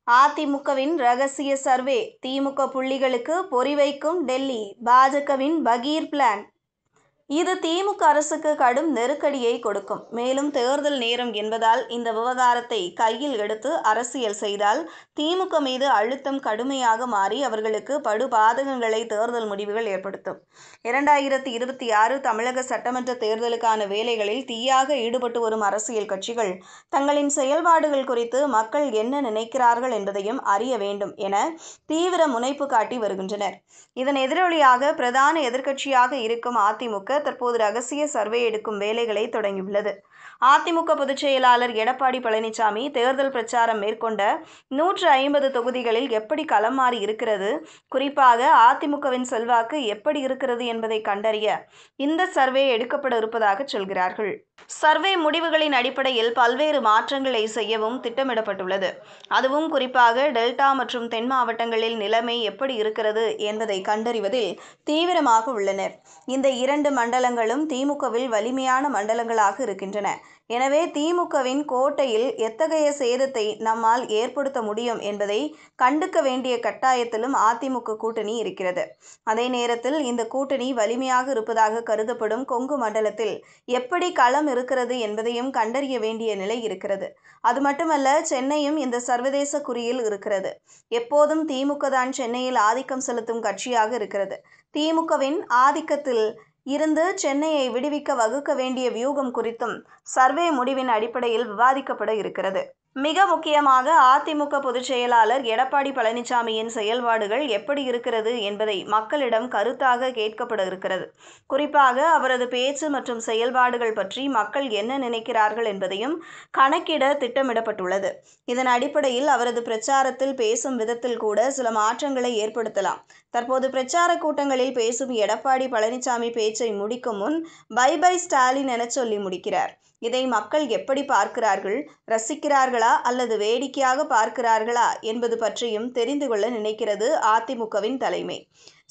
அதிமுகவின் ரகசிய சர்வே, திமுக புள்ளிகளுக்கு பொறி வைக்கும் டெல்லி, பாஜகவின் பகீர் பிளான். இது திமுக அரசுக்கு கடும் நெருக்கடியை கொடுக்கும். மேலும் தேர்தல் நேரம் என்பதால் இந்த விவகாரத்தை கையில் எடுத்து அரசியல் செய்தால் திமுக மீது அழுத்தம் கடுமையாக மாறி அவர்களுக்கு படுபாதகங்களை தேர்தல் முடிவுகள் ஏற்படுத்தும். 2026 தமிழக சட்டமன்ற தேர்தலுக்கான வேலைகளில் தீயாக ஈடுபட்டு வரும் அரசியல் கட்சிகள் தங்களின் செயல்பாடுகள் குறித்து மக்கள் என்ன நினைக்கிறார்கள் என்பதையும் அறிய வேண்டும் என தீவிர முனைப்பு காட்டி வருகின்றனர். இதன் எதிரொலியாக பிரதான எதிர்க்கட்சியாக இருக்கும் அதிமுக தற்போது ரகசிய சர்வே எடுக்கும் வேலைகளை தொடங்கியுள்ளது. அதிமுக பொதுச் செயலாளர் எடப்பாடி பழனிசாமி தேர்தல் பிரச்சாரம் மேற்கொண்ட 150 தொகுதிகளில் எப்படி களம் மாறி இருக்கிறது, குறிப்பாக அதிமுகவின் செல்வாக்கு எப்படி இருக்கிறது என்பதை கண்டறிய இந்த சர்வே எடுக்கப்பட இருப்பதாக சொல்கிறார்கள். சர்வே முடிவுகளின் அடிப்படையில் பல்வேறு மாற்றங்களை செய்யவும் திட்டமிடப்பட்டுள்ளது. அதுவும் குறிப்பாக டெல்டா மற்றும் தென் மாவட்டங்களில் நிலைமை எப்படி இருக்கிறது என்பதை கண்டறிவதில் தீவிரமாக உள்ளனர். இந்த 2 மண்டலங்களும் திமுகவில் வலிமையான மண்டலங்களாக இருக்கின்றன. எனவே திமுகவின் கோட்டையில் எத்தகைய சேதத்தை நம்மால் ஏற்படுத்த முடியும் என்பதை கண்டுக்க வேண்டிய கட்டாயத்திலும் அதிமுக கூட்டணி இருக்கிறது. அதே நேரத்தில் இந்த கூட்டணி வலிமையாக இருப்பதாக கருதப்படும் கொங்கு மண்டலத்தில் எப்படி களம் இருக்கிறது என்பதையும் கண்டறிய வேண்டிய நிலை இருக்கிறது. அது மட்டுமல்ல, சென்னையும் இந்த சர்வதேச குறியில் இருக்கிறது. எப்போதும் திமுக தான் சென்னையில் ஆதிக்கம் செலுத்தும் கட்சியாக இருக்கிறது. திமுகவின் ஆதிக்கத்தில் இருந்து சென்னையை விடுவிக்க வகுக்க வேண்டிய வியூகம் குறித்தும் சர்வே முடிவின் அடிப்படையில் விவாதிக்கப்பட இருக்கிறது. மிக முக்கியமாக அதிமுக பொதுச் செயலாளர் எடப்பாடி பழனிசாமியின் செயல்பாடுகள் எப்படி இருக்கிறது என்பதை மக்களிடம் கருத்தாக கேட்கப்பட இருக்கிறது. குறிப்பாக அவரது பேச்சு மற்றும் செயல்பாடுகள் பற்றி மக்கள் என்ன நினைக்கிறார்கள் என்பதையும் கணக்கிட திட்டமிடப்பட்டுள்ளது. இதன் அடிப்படையில் அவரது பிரச்சாரத்தில் பேசும் விதத்தில் கூட சில மாற்றங்களை ஏற்படுத்தலாம். தற்போது பிரச்சார கூட்டங்களில் பேசும் எடப்பாடி பழனிசாமி பேச்சை முடிக்கும் முன் பை பை ஸ்டாலின் என சொல்லி முடிக்கிறார். இதை மக்கள் எப்படி பார்க்கிறார்கள், ரசிக்கிறார்களா அல்லது வேடிக்கையாக பார்க்கிறார்களா என்பது பற்றியும் தெரிந்து கொள்ள நினைக்கிறது அதிமுகவின் தலைமை.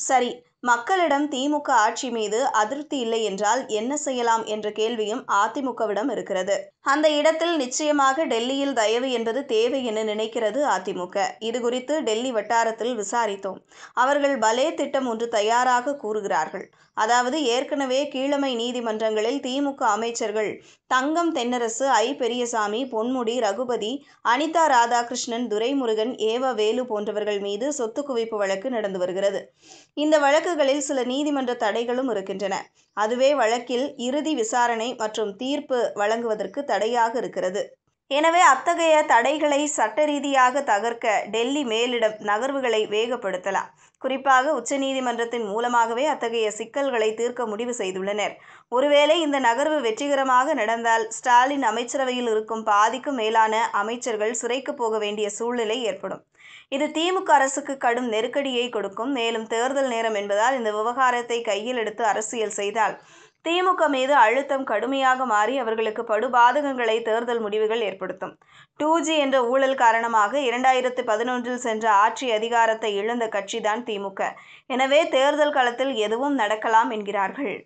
சரி, மக்களிடம் திமுக ஆட்சி மீது அதிருப்தி இல்லை என்றால் என்ன செய்யலாம் என்ற கேள்வியும் அதிமுகவிடம் இருக்கிறது. அந்த இடத்தில் நிச்சயமாக டெல்லியில் தயவு என்பது தேவை என நினைக்கிறது அதிமுக. இது குறித்து டெல்லி வட்டாரத்தில் விசாரித்தோம். அவர்கள் பலே திட்டம் ஒன்று தயாராக கூறுகிறார்கள். அதாவது, ஏற்கனவே கீழமை நீதிமன்றங்களில் திமுக அமைச்சர்கள் தங்கம் தென்னரசு, ஐ. பெரியசாமி, பொன்முடி, ரகுபதி, அனிதா ராதாகிருஷ்ணன், துரைமுருகன், ஏவ வேலு போன்றவர்கள் மீது சொத்து குவிப்பு வழக்கு நடந்து வருகிறது. இந்த வழக்குகளில் சில நீதிமன்ற தடைகளும் இருக்கின்றன. அதுவே வழக்கில் இறுதி விசாரணை மற்றும் தீர்ப்பு வழங்குவதற்கு தடையாக இருக்கிறது. எனவே அத்தகைய தடைகளை சட்ட ரீதியாக தகர்க்க டெல்லி மேலிடம் நகர்வுகளை வேகப்படுத்தலாம். குறிப்பாக உச்சநீதிமன்றத்தின் மூலமாகவே அத்தகைய சிக்கல்களை தீர்க்க முடிவு செய்துள்ளனர். ஒருவேளை இந்த நகர்வு வெற்றிகரமாக நடந்தால் ஸ்டாலின் அமைச்சரவையில் இருக்கும் பாதிக்கும் மேலான அமைச்சர்கள் சிறைக்கு போக வேண்டிய சூழ்நிலை ஏற்படும். இது திமுக அரசுக்கு கடும் நெருக்கடியை கொடுக்கும். மேலும் தேர்தல் நேரம் என்பதால் இந்த விவகாரத்தை கையில் எடுத்து அரசியல் செய்தால் திமுக மீது அழுத்தம் கடுமையாக மாறி அவர்களுக்கு படுபாதகங்களை தேர்தல் முடிவுகள் ஏற்படுத்தும். 2G என்ற ஊழல் காரணமாக 2011 சென்ற ஆட்சி அதிகாரத்தை இழந்த கட்சிதான் திமுக. எனவே தேர்தல் களத்தில் எதுவும் நடக்கலாம் என்கிறார்கள்.